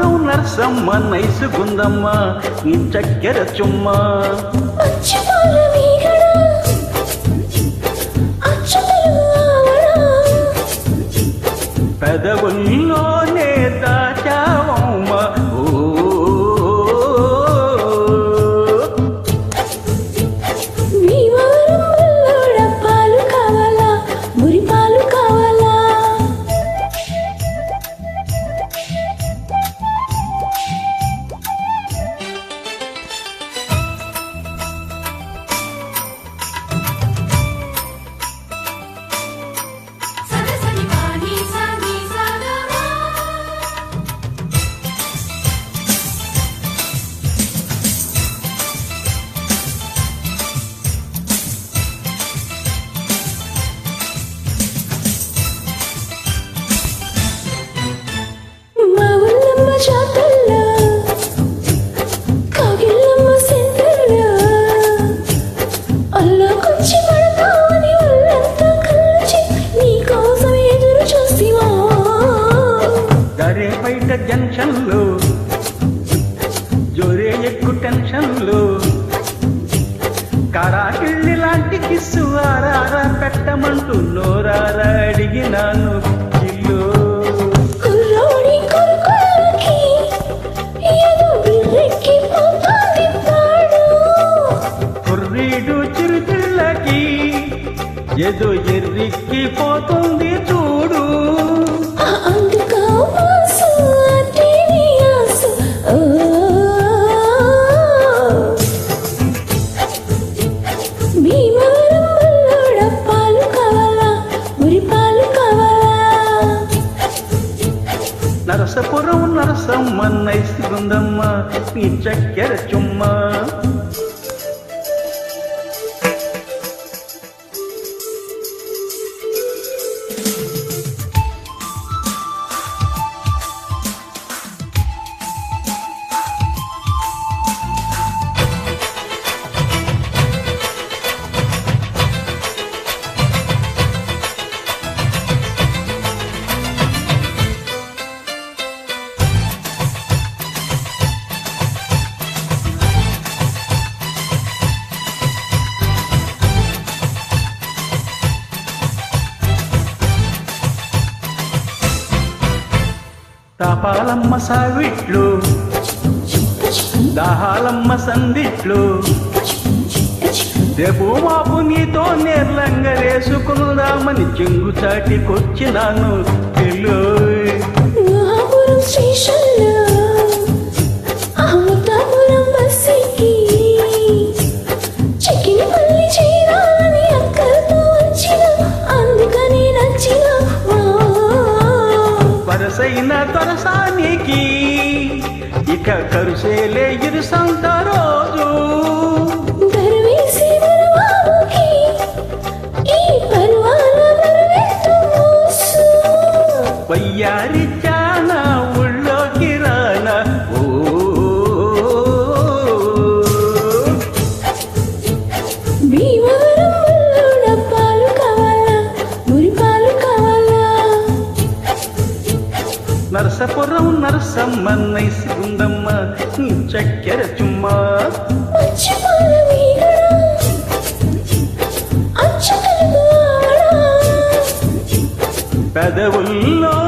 నరసపురం నరసమ్మ నైసుగుందమ్మ నీ చక్కెర చుమ్మ పెదవుల్లోనే దాచావమ్మ జంక్షన్లో జోరే ఎక్కు టెన్షన్లో కారాకిళ్ళి లాంటి కిస్సు ఆరారా పెట్టమంటూ నోరారా అడిగినాను ఇల్లు కుర్రీడు చిరుతిళ్ళకి ఏదో ఎర్రికి పోతుంది చూడు నరసపురం నరసమ్మ నైసుగుందమ్మ నీ చక్కెర చుమ్మ తాపాలమ్మ సావిట్లు దాహాలమ్మ సందిట్లు రేపు మాపు నీతో నేర్లంగా వేసుకుందామని చెంగు చాటికొచ్చినాను తెలు వరసైన తొరసానికి ఇక కరుసేలే ఇరుసంత రోజు వయ్యారి చానా ఉళ్ళోకి రానా నరసపురం నరసమ్మ నైసుగుందమ్మ నీ చక్కెర చుమ్మ పెదవుల్లో